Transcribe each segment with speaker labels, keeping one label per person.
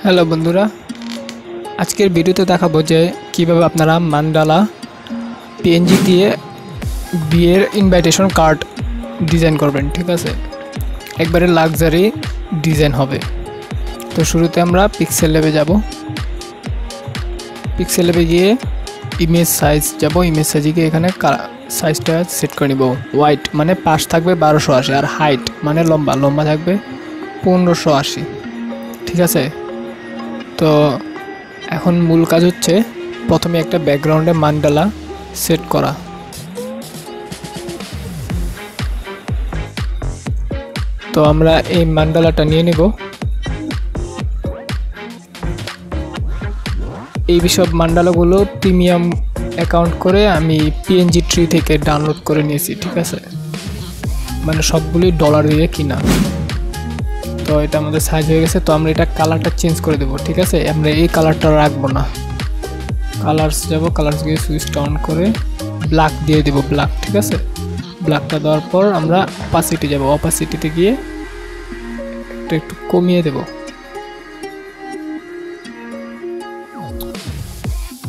Speaker 1: Hello বন্ধুরা, আজকের ভিডিওতে দেখাবো যে কিভাবে আপনারা মান্ডালা পিএনজি দিয়ে বিয়ের ইনভাইটেশন কার্ড ডিজাইন করবেন। ঠিক আছে, একবারে লাক্সারি ডিজাইন হবে। তো শুরুতে আমরা পিক্সেল ল্যাবে যাব। পিক্সেল ল্যাবে গিয়ে ইমেজ সাইজ যাব। ইমেজ সাইজে গিয়ে এখানে সাইজটা সেট করে নিব। হোয়াইট মানে পাশ থাকবে 1280 আর হাইট মানে লম্বা থাকবে 1580। ঠিক আছে, তো এখন মূল কাজ হচ্ছে প্রথমে একটা ব্যাকগ্রাউন্ডে মান্ডালা সেট করা। তো আমরা এই মান্ডালাটা নিয়ে নিব। এই সব মান্ডালাগুলো প্রিমিয়াম অ্যাকাউন্ট করে আমি পিএনজি ট্রি থেকে ডাউনলোড করে নিয়েছি। ঠিক আছে, মানে সবগুলি ডলার দিয়ে কিনা। তো এটা আমাদের সাইজ হয়ে গেছে। তো আমরা এটা কালারটা চেঞ্জ করে দেবো। ঠিক আছে, আমরা এই কালারটা রাখবো না। কালার্স যাব, কালার্স গিয়ে সুইচটা অন করে ব্ল্যাক দিয়ে দেবো। ব্ল্যাক, ঠিক আছে, ব্ল্যাকটা দেওয়ার পর আমরা অপাসিটি যাব। অপাসিটিতে গিয়ে একটু কমিয়ে দেব,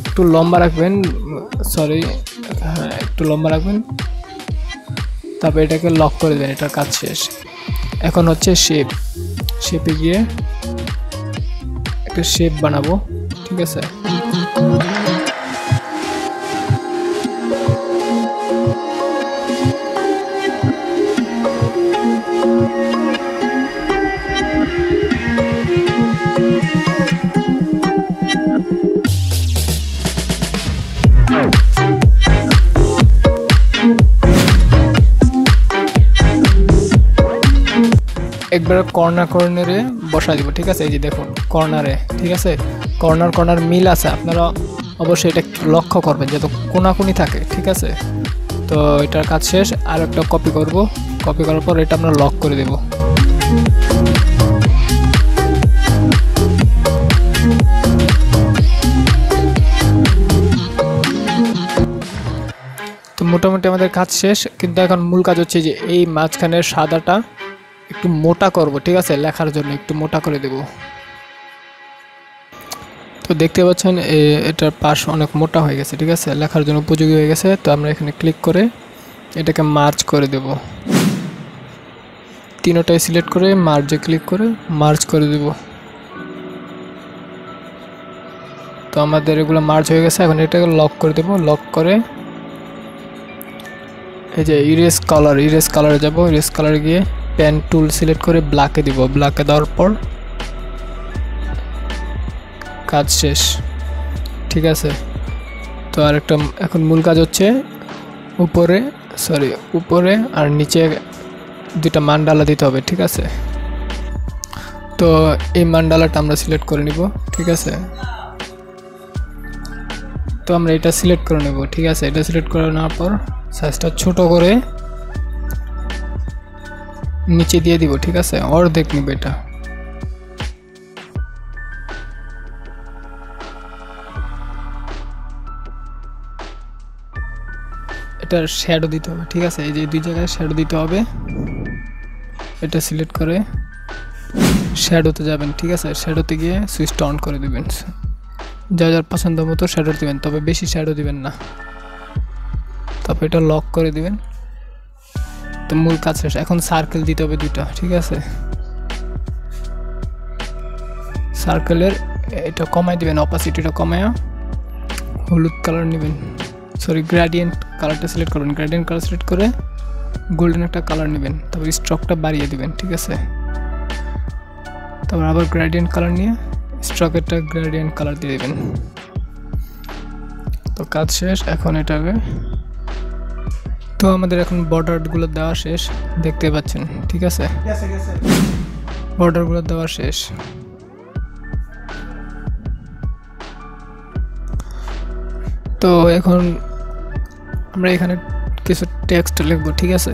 Speaker 1: একটু লম্বা রাখবেন। সরি, হ্যাঁ একটু লম্বা রাখবেন। তারপর এটাকে লক করে দেবেন। এটার কাজ শেষ। এখন হচ্ছে শেপে গিয়ে একটা শেপ বানাবো। ঠিক আছে, একবার কর্নারে বসা দিব। ঠিক আছে, এই যে দেখুন কর্নারে। ঠিক আছে, কর্নার মিল আছে। আপনারা অবশ্যই এটা লক্ষ্য করবেন যাতে কোনাকুনি থাকে। ঠিক আছে, তো এটার কাজ শেষ। আর একটা কপি করব। কপি করার পর এটা আমরা লক করে দেব। তো মোটামুটি আমাদের কাজ শেষ, কিন্তু এখন মূল কাজ হচ্ছে যে এই মাঝখানের সাদাটা একটু মোটা করব। ঠিক আছে, লেখার জন্য একটু মোটা করে দেব। তো দেখতে পাচ্ছেন এটার পাশ অনেক মোটা হয়ে গেছে। ঠিক আছে, লেখার জন্য উপযোগী হয়ে গেছে। তো আমরা এখানে ক্লিক করে এটাকে মার্জ করে দেব। তিনটাই সিলেক্ট করে মার্জে ক্লিক করে মার্জ করে দেব। তো আমাদের এগুলো মার্জ হয়ে গেছে। এখন এটাকে লক করে দেব। লক করে এই যে ইরেজ কালারে যাব। ইরেজ কালারে গিয়ে পেন টুল সিলেক্ট করে ব্ল্যাকে দিব। ব্ল্যাকে দেওয়ার পর কাজ শেষ। ঠিক আছে, তো আরেকটা এখন মূল কাজ হচ্ছে উপরে আর নিচে দুটা মান্ডালা দিতে হবে। ঠিক আছে, তো এই মান্ডালাটা আমরা সিলেক্ট করে নিব। ঠিক আছে, তো আমরা এটা সিলেক্ট করে নেব। ঠিক আছে, এটা সিলেক্ট করে নেওয়ার পর সাইজটা ছোট করে নিচে দিয়ে দিব। ঠিক আছে, অর্ধেক নিব এটা। এটার শ্যাডো দিতে হবে। ঠিক আছে, এই যে দুই জায়গায় শ্যাডো দিতে হবে। এটা সিলেক্ট করে শ্যাডোতে যাবেন। ঠিক আছে, শ্যাডোতে গিয়ে সুইচটা অন করে দিবেন। যার পছন্দ মতো শ্যাডো দিবেন, তবে বেশি শ্যাডো দিবেন না। তারপর এটা লক করে দিবেন। তো মূল কাজ শেষ। এখন সার্কেল দিতে হবে দুইটা। ঠিক আছে, সার্কেলের এটা কমাই দিবেন, অপাসিটিটা কমায়া হলুদ কালার নেবেন। সরি, গ্রেডিয়েন্ট কালারটা সিলেক্ট করবেন। গ্রেডিয়েন্ট কালার সিলেক্ট করে গোল্ডেন একটা কালার নেবেন। তারপর স্ট্রোকটা বাড়িয়ে দিবেন। ঠিক আছে, তারপর আবার গ্রেডিয়েন্ট কালার নিয়ে স্ট্রোকেরটা গ্রেডিয়েন্ট কালার দিয়ে দেবেন। তো কাজ শেষ। এখন এটাকে তো আমাদের এখন বর্ডারগুলো দেওয়া শেষ, দেখতে পাচ্ছেন। ঠিক আছে, বর্ডারগুলো দেওয়া শেষ। তো এখন আমরা এখানে কিছু টেক্সট লিখবো। ঠিক আছে,